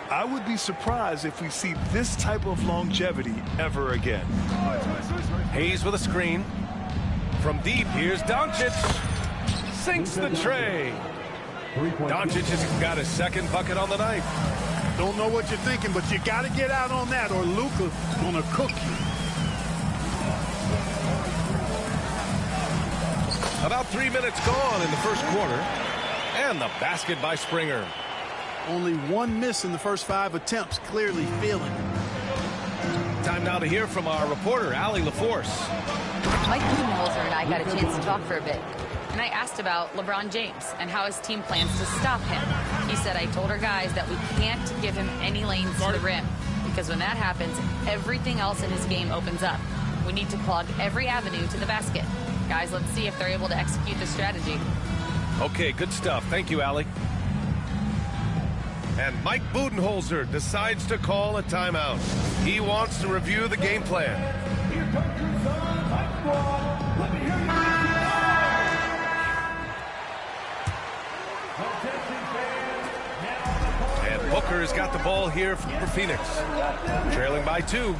I would be surprised if we see this type of longevity ever again. Hayes with a screen. From deep, here's Doncic. Sinks the tray. Doncic has got his second bucket on the night. Don't know what you're thinking, but you got to get out on that or Luka gonna cook you. About 3 minutes gone in the first quarter. And the basket by Springer. Only one miss in the first 5 attempts. Clearly feeling it. Time now to hear from our reporter, Allie LaForce. Mike Budenholzer and I got a chance to talk for a bit. And I asked about LeBron James and how his team plans to stop him. He said, I told our guys that we can't give him any lanes to the rim, because when that happens, everything else in his game opens up. We need to plug every avenue to the basket. Guys, let's see if they're able to execute this strategy. Okay, good stuff. Thank you, Allie. And Mike Budenholzer decides to call a timeout. He wants to review the game plan. And Booker has got the ball here for Phoenix. Trailing by 2.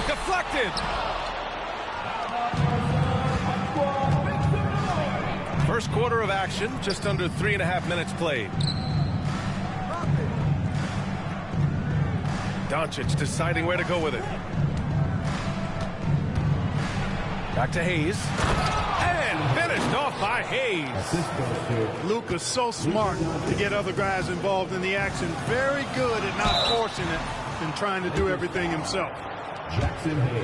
Deflected. First quarter of action, just under 3.5 minutes played. Doncic deciding where to go with it. Back to Hayes. And finished off by Hayes. Luka's so smart to get other guys involved in the action. Very good at not forcing it and trying to do everything himself.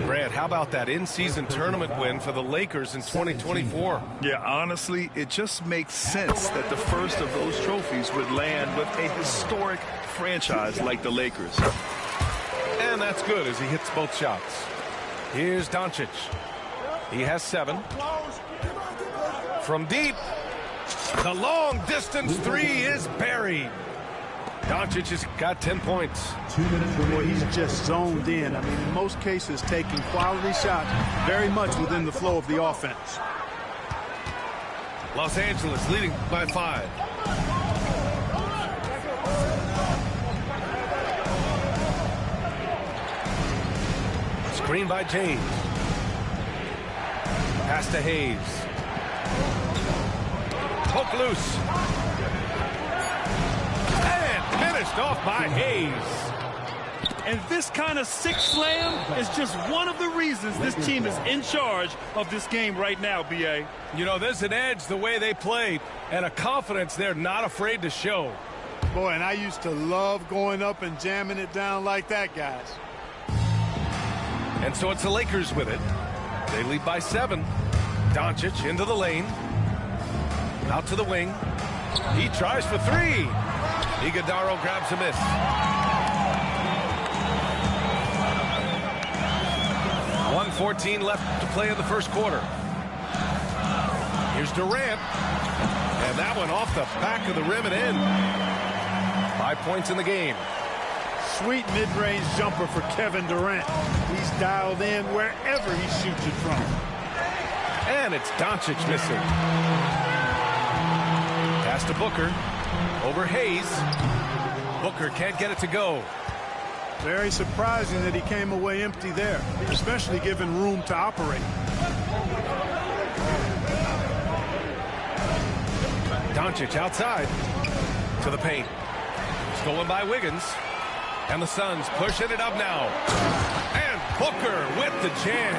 Brad, how about that in-season tournament win for the Lakers in 2024? Yeah, honestly, it just makes sense that the first of those trophies would land with a historic franchise like the Lakers. And that's good as he hits both shots. Here's Doncic. He has 7. From deep, the long-distance 3 is buried. Doncic has got 10 points. Boy, he's just zoned in. I mean, in most cases, taking quality shots very much within the flow of the offense. Los Angeles leading by 5. Screen by James. Pass to Hayes. Poke loose. Finished off by Hayes. And this kind of six slam is just one of the reasons this team is in charge of this game right now, B.A. You know, there's an edge the way they play and a confidence they're not afraid to show. Boy, and I used to love going up and jamming it down like that, guys. And so it's the Lakers with it. They lead by 7. Doncic into the lane. Out to the wing. He tries for 3. Iguodala grabs a miss. .114 left to play in the first quarter. Here's Durant. And that one off the back of the rim and in. 5 points in the game. Sweet mid-range jumper for Kevin Durant. He's dialed in wherever he shoots it from. And it's Doncic missing. Pass to Booker. Over Hayes. Booker can't get it to go. Very surprising that he came away empty there, especially given room to operate. Doncic outside to the paint. Stolen by Wiggins. And the Suns pushing it up now. And Booker with the jam.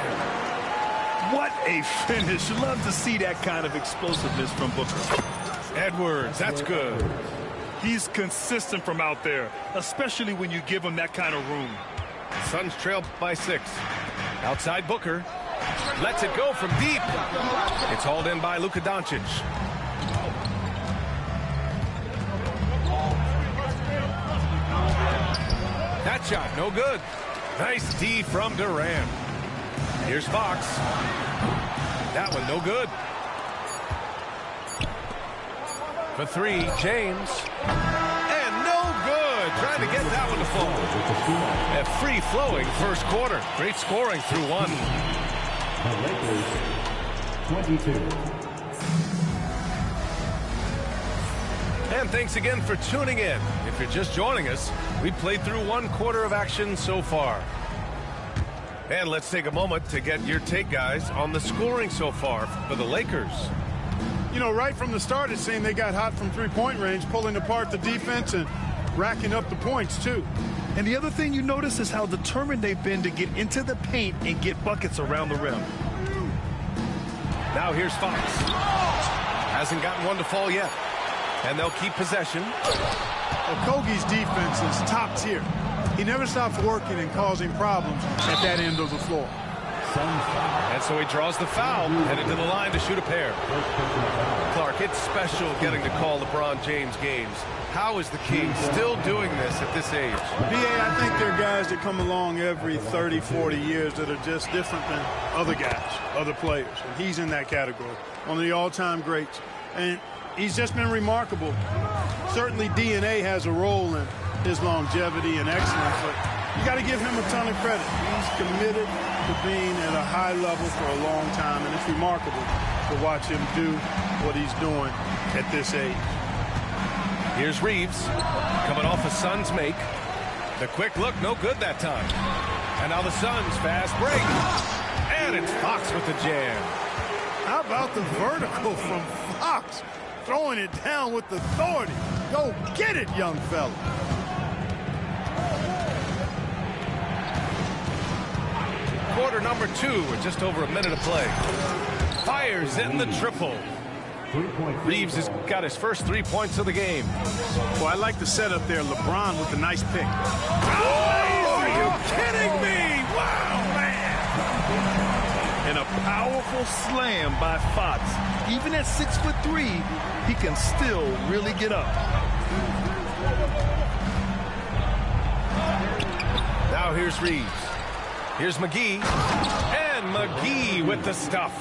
What a finish. Love to see that kind of explosiveness from Booker. Edwards, that's good. He's consistent from out there, especially when you give him that kind of room. Suns trail by 6. Outside Booker. Lets it go from deep. It's hauled in by Luka Doncic. That shot, no good. Nice D from Durant. Here's Fox. That one, no good. For 3, James. And no good. Trying to get that one to fall. A free-flowing first quarter. Great scoring through 1. The 22. And thanks again for tuning in. If you're just joining us, we played through 1/4 of action so far. And let's take a moment to get your take, guys, on the scoring so far for the Lakers. You know, right from the start, it seemed they got hot from three-point range, pulling apart the defense and racking up the points, too. And the other thing you notice is how determined they've been to get into the paint and get buckets around the rim. Now here's Fox. Hasn't gotten one to fall yet. And they'll keep possession. Okogie's defense is top tier. He never stops working and causing problems at that end of the floor. And so he draws the foul, headed to the line to shoot a pair. Clark, it's special getting to call LeBron James games. How is the King still doing this at this age? B.A., I think there are guys that come along every 30, 40 years that are just different than other guys, other players. And he's in that category, one of the all-time greats. And he's just been remarkable. Certainly DNA has a role in his longevity and excellence, but you got to give him a ton of credit. He's committed to being at a high level for a long time, and it's remarkable to watch him do what he's doing at this age. Here's Reeves, coming off a Suns make. The quick look, no good that time. And now the Suns fast break. And it's Fox with the jam. How about the vertical from Fox? Throwing it down with authority. Go get it, young fella. Quarter number 2 with just over a minute of play. Fires in the triple. Reeves has got his first 3 points of the game. Well, I like the setup there. LeBron with a nice pick. Oh, are you kidding me? Wow, man. And a powerful slam by Fox. Even at 6'3", he can still really get up. Now here's Reeves. Here's McGee. And McGee with the stuff.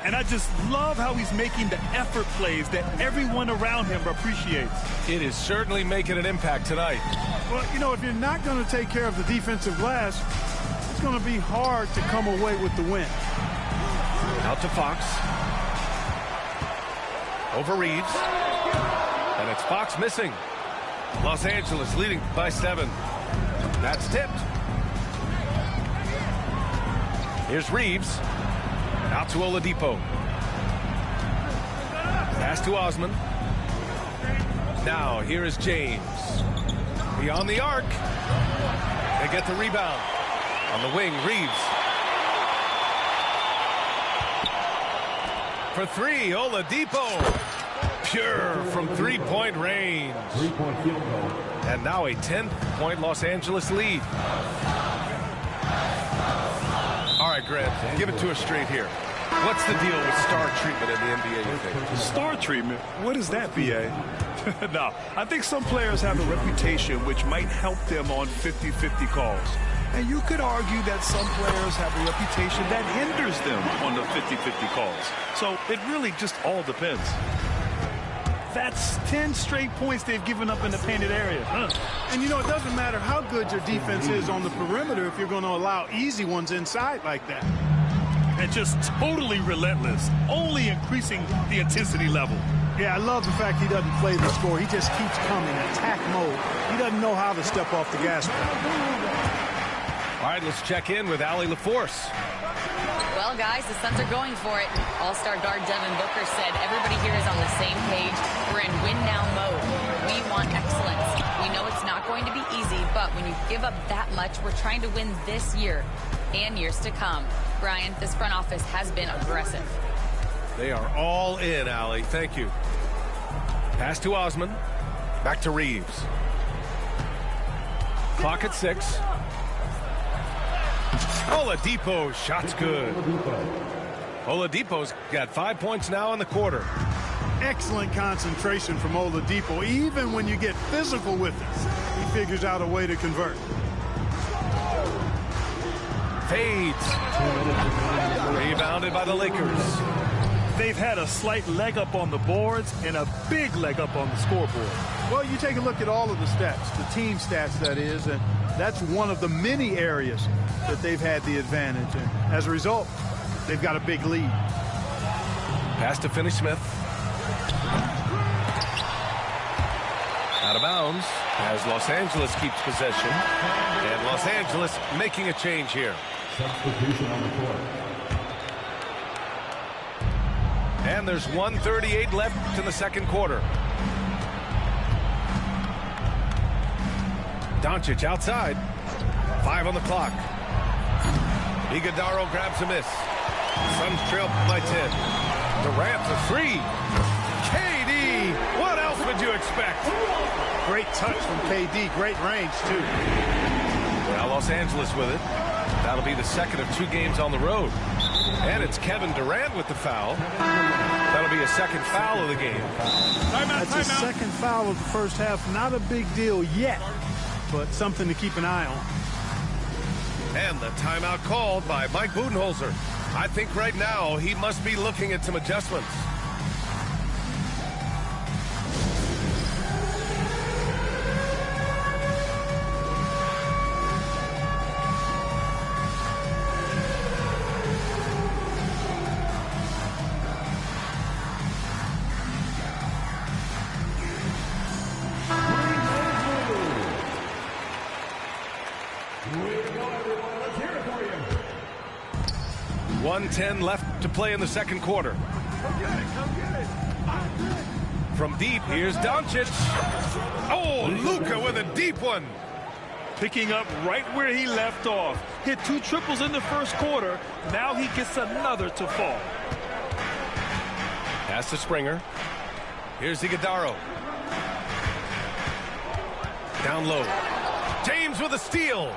And I just love how he's making the effort plays that everyone around him appreciates. It is certainly making an impact tonight. Well, you know, if you're not going to take care of the defensive glass, it's going to be hard to come away with the win. Out to Fox. Over Reeves. And it's Fox missing. Los Angeles leading by 7. That's tipped. Here's Reeves. Out to Oladipo. Pass to Osman. Now here is James. Beyond the arc. They get the rebound. On the wing, Reeves. For 3, Oladipo. Pure from three-point range. And now a 10-point Los Angeles lead. All right, Grant, give it to us straight here. What's the deal with star treatment in the NBA, you think? Star treatment? What is that, B.A.? No, I think some players have a reputation which might help them on 50-50 calls. And you could argue that some players have a reputation that hinders them on the 50-50 calls. So it really just all depends. That's 10 straight points they've given up in the painted area. And, you know, it doesn't matter how good your defense is on the perimeter if you're going to allow easy ones inside like that. And just totally relentless, only increasing the intensity level. Yeah, I love the fact he doesn't play the score. He just keeps coming, attack mode. He doesn't know how to step off the gas pedal. All right, let's check in with Allie LaForce. Well, guys, the Suns are going for it. All-star guard Devin Booker said everybody here is on the same page. We're in win-now mode. We want excellence. We know it's not going to be easy, but when you give up that much, we're trying to win this year and years to come. Brian, this front office has been aggressive. They are all in, Allie. Thank you. Pass to Osman. Back to Reeves. Clock at 6. Oladipo, shot's good. Oladipo's got 5 points now in the quarter. Excellent concentration from Oladipo. Even when you get physical with him, he figures out a way to convert. Fades. Rebounded by the Lakers. They've had a slight leg up on the boards and a big leg up on the scoreboard. Well, you take a look at all of the stats, the team stats, that is, and that's one of the many areas that they've had the advantage. And as a result, they've got a big lead. Pass to Finney-Smith. Out of bounds as Los Angeles keeps possession. And Los Angeles making a change here. Substitution on the court. And there's 1:38 left in the second quarter. Doncic outside. 5 on the clock. Iguodala grabs a miss. Suns trail by 10. Durant for 3. KD, what else would you expect? Great touch from KD. Great range, too. Well, Los Angeles with it. That'll be the second of 2 games on the road. And it's Kevin Durant with the foul. That'll be a second foul of the game. That's his second foul of the first half. Not a big deal yet, but something to keep an eye on. And the timeout called by Mike Budenholzer. I think right now he must be looking at some adjustments. Let's hear it for you. 1:10 left to play in the second quarter. From deep, here's Doncic. Oh, Luka with a deep one. Picking up right where he left off. Hit 2 triples in the first quarter. Now he gets another to fall. Pass to Springer. Here's Iguodala. Down low. James with a steal.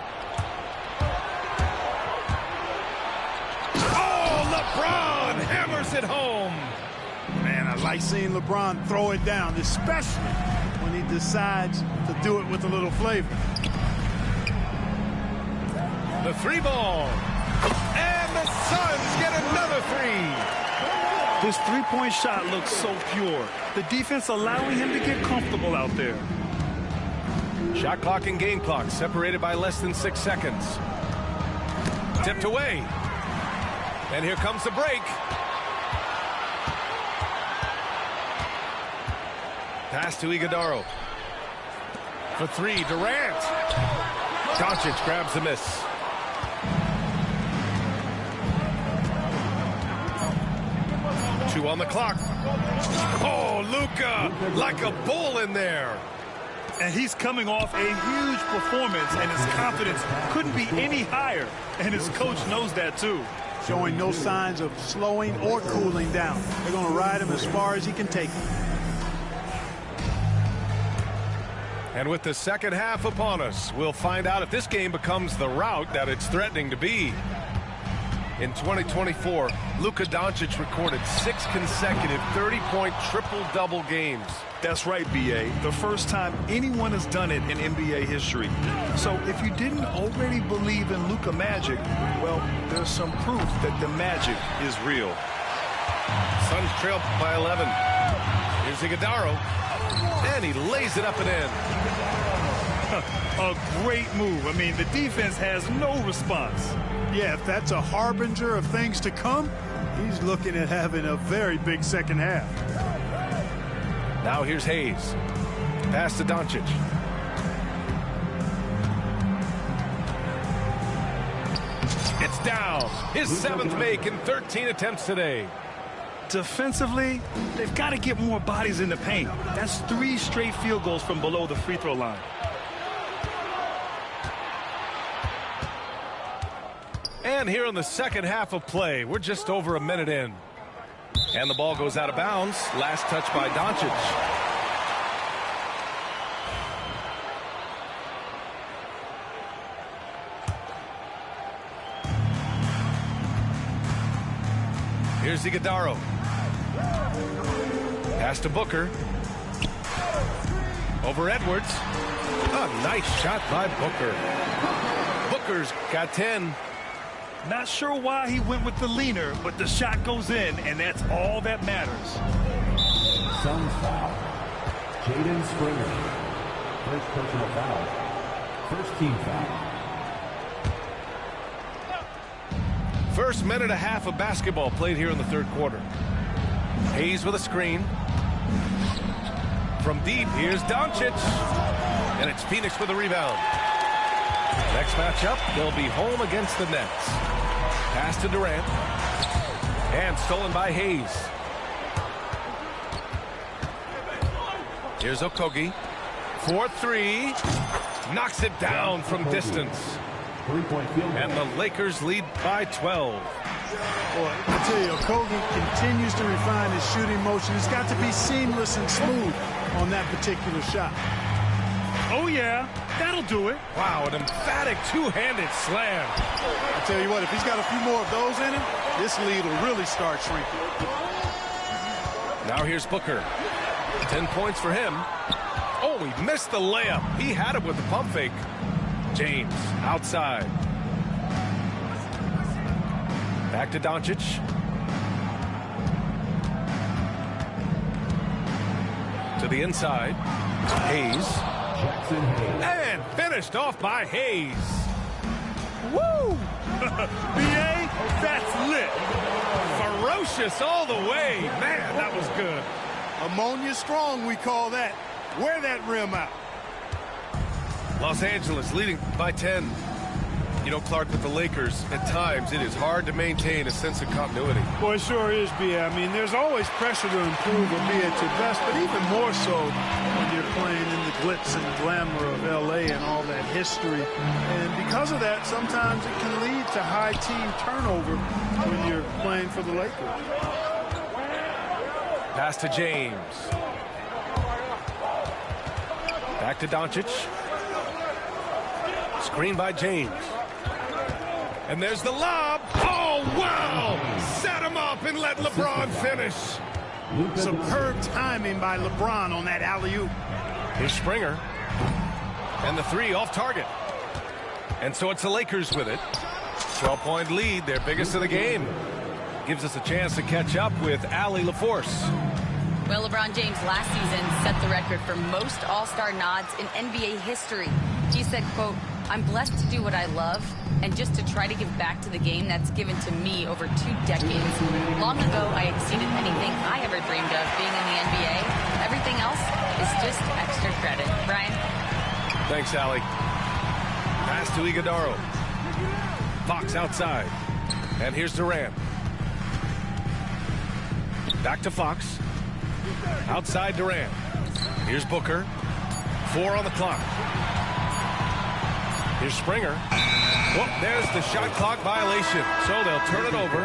Oh, LeBron hammers it home. Man, I like seeing LeBron throw it down, especially when he decides to do it with a little flavor. The 3 ball. And the Suns get another 3. His three-point shot looks so pure. The defense allowing him to get comfortable out there. Shot clock and game clock separated by less than 6 seconds. Tipped away. And here comes the break. Pass to Iguodala. For 3, Durant. Doncic grabs the miss. Two on the clock. Oh, Luka, like a bull in there. And he's coming off a huge performance, and his confidence couldn't be any higher. And his coach knows that, too. Showing no signs of slowing or cooling down. They're going to ride him as far as he can take him. And with the second half upon us, we'll find out if this game becomes the rout that it's threatening to be. In 2024, Luka Doncic recorded 6 consecutive 30-point triple-double games. That's right, B.A. The first time anyone has done it in NBA history. So if you didn't already believe in Luka Magic, well, there's some proof that the magic is real. Suns trail by 11. Here's Iguodala. And he lays it up and in. A great move. I mean, the defense has no response. Yeah, if that's a harbinger of things to come, he's looking at having a very big second half. Now here's Hayes. Pass to Doncic. It's down. His 7th make in 13 attempts today. Defensively, they've got to get more bodies in the paint. That's 3 straight field goals from below the free throw line. And here in the second half of play, we're just over a minute in. And the ball goes out of bounds. Last touch by Doncic. Here's Iguodala. Pass to Booker. Over Edwards. A nice shot by Booker. Booker's got 10. Not sure why he went with the leaner, but the shot goes in, and that's all that matters. Suns foul. Jaden Springer. First personal foul. First team foul. First minute and a half of basketball played here in the third quarter. Hayes with a screen. From from deep. Here's Doncic. And it's Phoenix with a rebound. Next matchup, they'll be home against the Nets. Pass to Durant. And stolen by Hayes. Here's Okogie. 4-3. Knocks it down from distance. And the Lakers lead by 12. Boy, I tell you, Okogie continues to refine his shooting motion. It's got to be seamless and smooth on that particular shot. Oh, yeah, that'll do it. Wow, an emphatic two-handed slam. I tell you what, if he's got a few more of those in him, this lead will really start shrinking. Now here's Booker. 10 points for him. Oh, he missed the layup. He had it with the pump fake. James outside. Back to Doncic. To the inside. Hayes. And finished off by Hayes. Woo! B.A., that's lit. Ferocious all the way. Man, that was good. Ammonia strong, we call that. Wear that rim out. Los Angeles leading by 10. You know, Clark, with the Lakers, at times it is hard to maintain a sense of continuity. Boy, it sure is, B.A. I mean, there's always pressure to improve or be at your best, but even more so when you're playing in the glitz and glamour of L.A. and all that history. And because of that, sometimes it can lead to high team turnover when you're playing for the Lakers. Pass to James. Back to Doncic. Screen by James. And there's the lob. Oh, wow! Set him up and let LeBron finish. Superb timing by LeBron on that alley-oop. Here's Springer. And the three off target. And so it's the Lakers with it. 12-point lead, their biggest of the game. Gives us a chance to catch up with Allie LaForce. Well, LeBron James last season set the record for most All-Star nods in NBA history. He said, quote, "I'm blessed to do what I love and just to try to give back to the game that's given to me over 2 decades. Long ago, I exceeded anything I ever dreamed of being in the NBA. Everything else is just extra credit." Brian? Thanks, Allie. Pass to Iguodala. Fox outside. And here's Durant. Back to Fox. Outside Durant. Here's Booker. 4 on the clock. Here's Springer. Whoop, there's the shot clock violation. So they'll turn it over.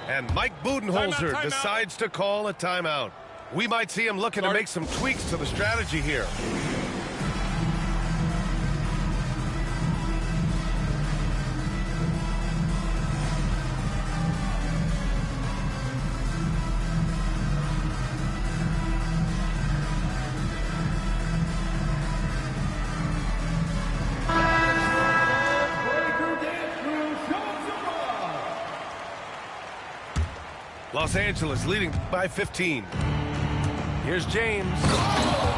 And Mike Budenholzer decides to call a timeout. We might see him looking to make some tweaks to the strategy here. Los Angeles leading by 15. Here's James.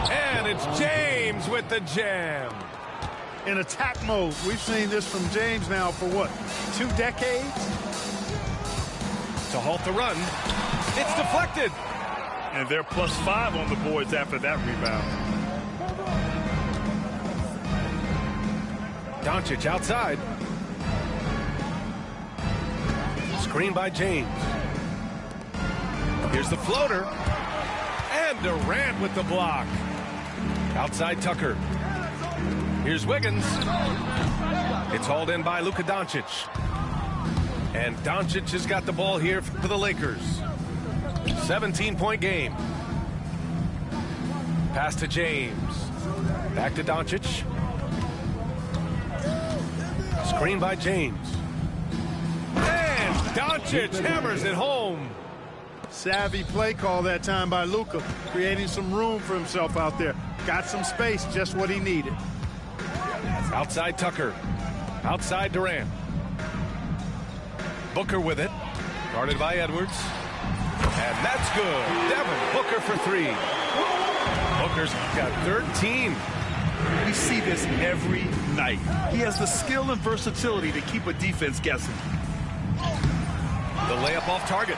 And it's James with the jam. In attack mode. We've seen this from James now for what, 2 decades? To halt the run. It's deflected. And they're +5 on the boards after that rebound. Doncic outside. Screen by James. Here's the floater. And Durant with the block. Outside Tucker. Here's Wiggins. It's hauled in by Luka Doncic. And Doncic has got the ball here for the Lakers. 17-point game. Pass to James. Back to Doncic. Screen by James. And Doncic hammers it home. Savvy play call that time by Luka, creating some room for himself out there. Got some space, just what he needed. Outside Tucker. Outside Durant. Booker with it. Guarded by Edwards. And that's good. Devin Booker for 3. Booker's got 13. We see this every night. He has the skill and versatility to keep a defense guessing. The layup off target.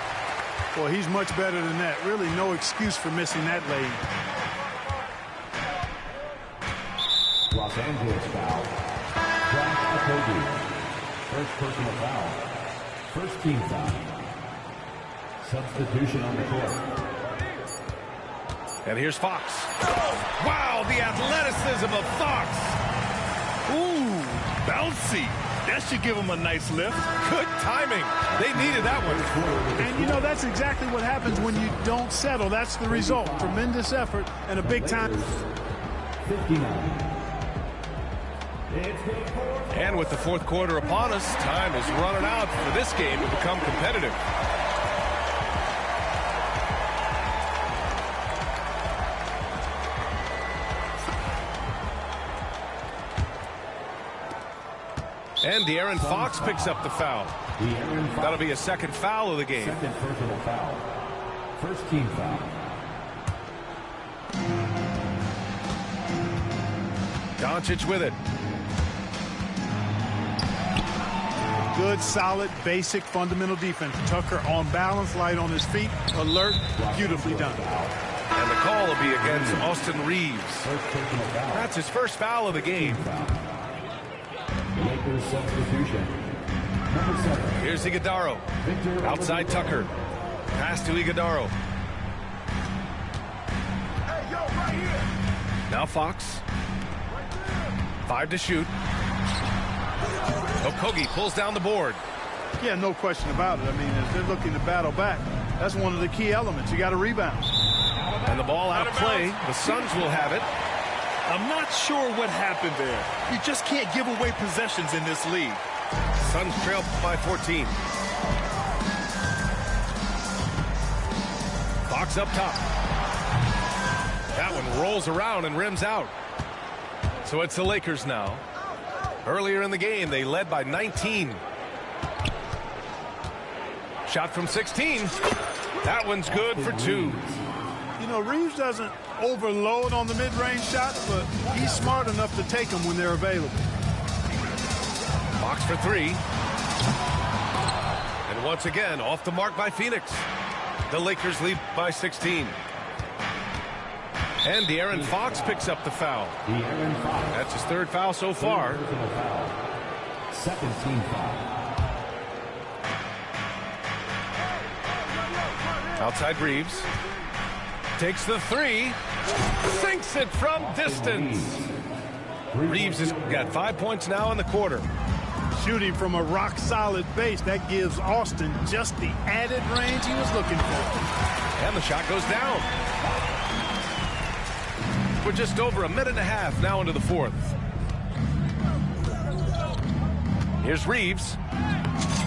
Boy, he's much better than that. Really no excuse for missing that lane. Los Angeles foul. Josh Okogie. First personal foul. First team foul. Substitution on the court. And here's Fox. Wow, the athleticism of Fox. Ooh, bouncy. That should give him a nice lift. Good timing. They needed that one. And, you know, that's exactly what happens when you don't settle. That's the result. Tremendous effort and a big time. 59. And with the fourth quarter upon us, time is running out for this game to become competitive. And De'Aaron Fox picks up the foul. That'll be a second foul of the game. Second personal foul. First team foul. Doncic with it. Good, solid, basic, fundamental defense. Tucker on balance, light on his feet, alert, beautifully done. And the call will be against Austin Reeves. That's his first foul of the game. Lakers substitution. Number 7. Here's Iguodala. Outside Tucker. Pass to Iguodala. Now Fox. 5 to shoot. Okogie pulls down the board. Yeah, no question about it. I mean, if they're looking to battle back, that's one of the key elements. You got to rebound. And the ball out of play. The Suns will have it. I'm not sure what happened there. You just can't give away possessions in this league. Suns trail by 14. Fox up top. That one rolls around and rims out. So it's the Lakers now. Earlier in the game, they led by 19. Shot from 16. That one's good for 2. You know, Reeves doesn't overload on the mid-range shots, but he's smart enough to take them when they're available. Fox for 3. And once again, off the mark by Phoenix. The Lakers lead by 16. And De'Aaron Fox picks up the foul. That's his third foul so far. Second team foul. Outside Reeves. Takes the 3. Sinks it from distance. Reeves has got 5 points now in the quarter. Shooting from a rock-solid base, that gives Austin just the added range he was looking for. And the shot goes down. We're just over a minute and a half now into the fourth. Here's Reeves.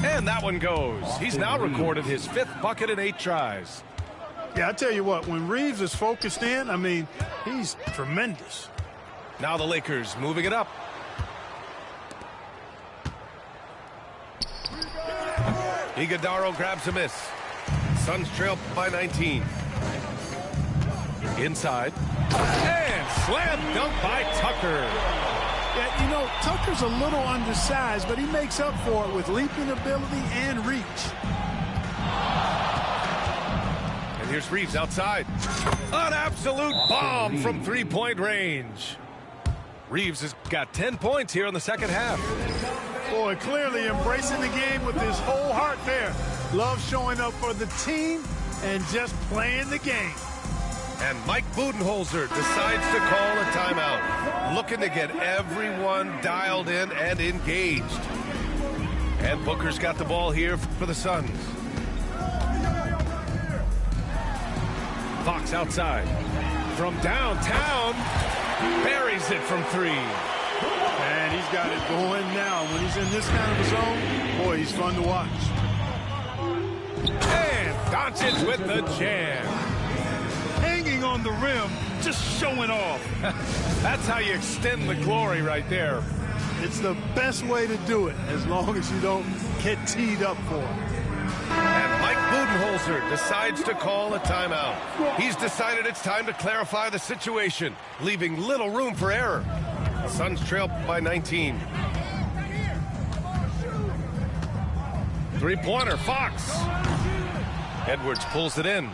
And that one goes. He's now recorded his 5th bucket in 8 tries. Yeah, I tell you what, when Reeves is focused in, I mean, he's tremendous. Now the Lakers moving it up. Iguodala grabs a miss. Suns trail by 19. Inside. And slam dunk by Tucker. Yeah, you know, Tucker's a little undersized, but he makes up for it with leaping ability and reach. And here's Reeves outside. An absolute bomb from three-point range. Reeves has got 10 points here in the second half. Boy, clearly embracing the game with his whole heart there. Love showing up for the team and just playing the game. And Mike Budenholzer decides to call a timeout, looking to get everyone dialed in and engaged. And Booker's got the ball here for the Suns. Fox outside. From downtown, buries it from 3. And he's got it going now. When he's in this kind of a zone, boy, he's fun to watch. And Doncic with the jam. Hanging on the rim, just showing off. That's how you extend the glory right there. It's the best way to do it, as long as you don't get teed up for it. And Mike Budenholzer decides to call a timeout. He's decided it's time to clarify the situation, leaving little room for error. The Suns trail by 19. Three-pointer, Fox. Edwards pulls it in.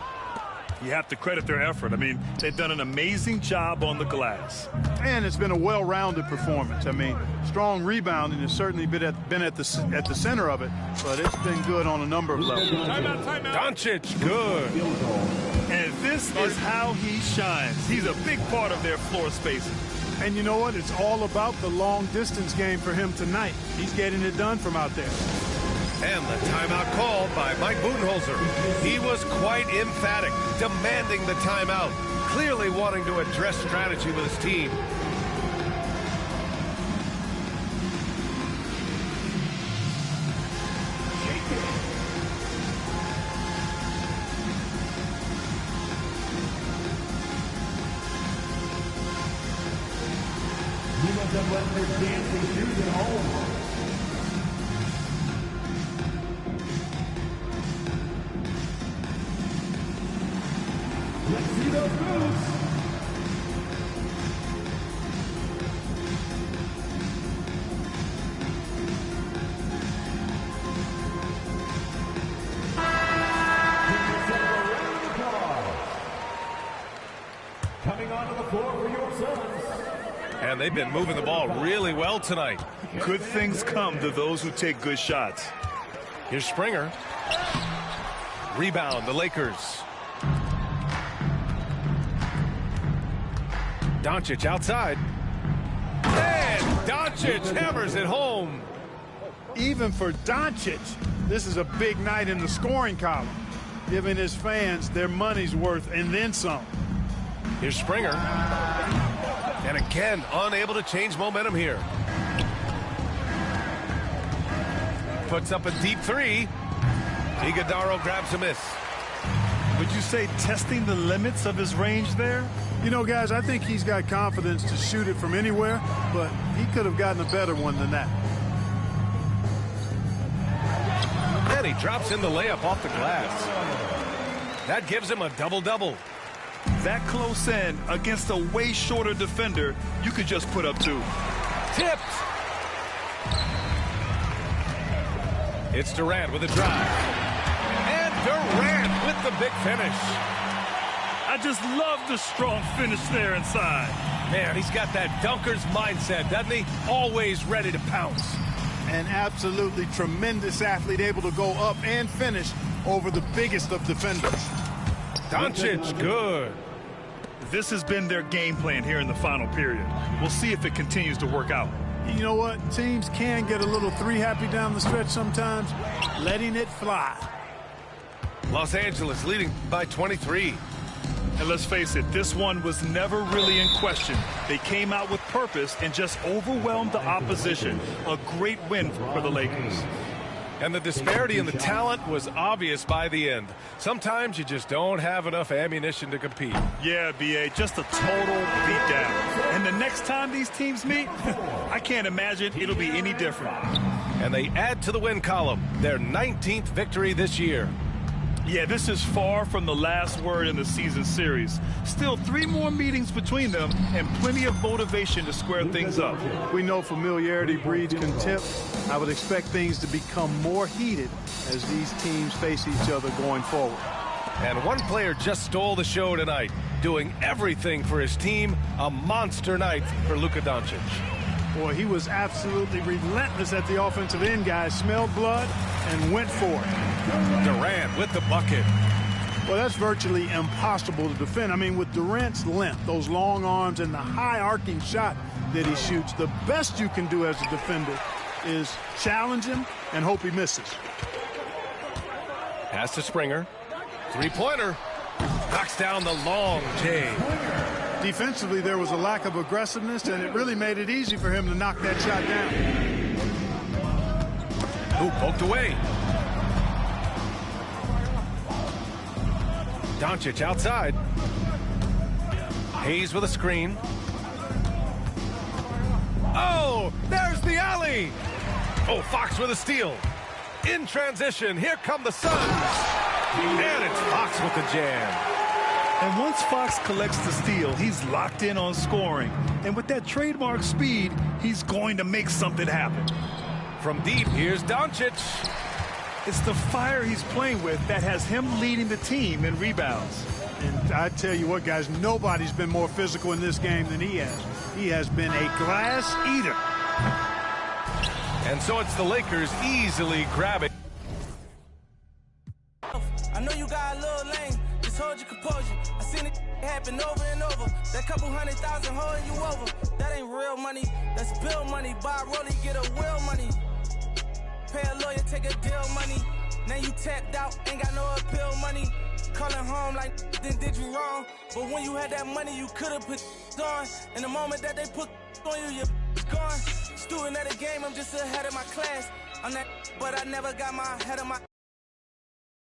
You have to credit their effort. I mean, they've done an amazing job on the glass. And it's been a well-rounded performance. I mean, strong rebounding has certainly been at the center of it, but it's been good on a number of levels. Timeout. Doncic, good. And this is how he shines. He's a big part of their floor spacing. And you know what? It's all about the long-distance game for him tonight. He's getting it done from out there. And the timeout called by Mike Budenholzer. He was quite emphatic, demanding the timeout, clearly wanting to address strategy with his team. You must have left their dancing shoes at home. Let's see those moves. Coming onto the floor for your Suns. And they've been moving the ball really well tonight. Good things come to those who take good shots. Here's Springer. Rebound, the Lakers. Doncic outside. And Doncic hammers it home. Even for Doncic, this is a big night in the scoring column, giving his fans their money's worth and then some. Here's Springer. And again, unable to change momentum here. Puts up a deep three. Iguodala grabs a miss. Would you say testing the limits of his range there? You know, guys, I think he's got confidence to shoot it from anywhere, but he could have gotten a better one than that. And he drops in the layup off the glass. That gives him a double-double. That close in against a way shorter defender, you could just put up two. Tipped. It's Durant with a drive. And Durant with the big finish. I just love the strong finish there inside. Man, he's got that dunker's mindset, doesn't he? Always ready to pounce. An absolutely tremendous athlete, able to go up and finish over the biggest of defenders. Doncic, good. This has been their game plan here in the final period. We'll see if it continues to work out. You know what? Teams can get a little three-happy down the stretch sometimes, letting it fly. Los Angeles leading by 23. And let's face it, this one was never really in question. They came out with purpose and just overwhelmed the opposition. A great win for the Lakers. And the disparity in the talent was obvious by the end. Sometimes you just don't have enough ammunition to compete. Yeah, B.A., just a total beatdown. And the next time these teams meet, I can't imagine it'll be any different. And they add to the win column, their 19th victory this year. Yeah, this is far from the last word in the season series. Still 3 more meetings between them and plenty of motivation to square things up. We know familiarity breeds contempt. I would expect things to become more heated as these teams face each other going forward. And one player just stole the show tonight, doing everything for his team. A monster night for Luka Doncic. Boy, he was absolutely relentless at the offensive end, guys. Smelled blood and went for it. Durant with the bucket. Well, that's virtually impossible to defend. I mean, with Durant's length, those long arms, and the high arcing shot that he shoots, the best you can do as a defender is challenge him and hope he misses. Pass to Springer. Three-pointer. Knocks down the long J. Defensively, there was a lack of aggressiveness, and it really made it easy for him to knock that shot down. Ooh, poked away. Doncic outside. Hayes with a screen. Oh, there's the alley. Oh, Fox with a steal. In transition, here come the Suns. And it's Fox with the jam. And once Fox collects the steal, he's locked in on scoring. And with that trademark speed, he's going to make something happen. From deep, here's Doncic. It's the fire he's playing with that has him leading the team in rebounds. And I tell you what, guys, nobody's been more physical in this game than he has. He has been a glass eater. And so it's the Lakers easily grabbing. I know you got a little lane. Just hold your composure. I seen it happen over and over. That couple 100,000 holding you over. That ain't real money. That's bill money. Buy a rollie, get a will money. Pay a lawyer, take a deal money. Now you tapped out, ain't got no appeal money. Calling home like then did you wrong. But when you had that money, you could've put on. In the moment that they put on you, you're gone. Student of the game, I'm just ahead of my class. I'm that, but I never got my head of my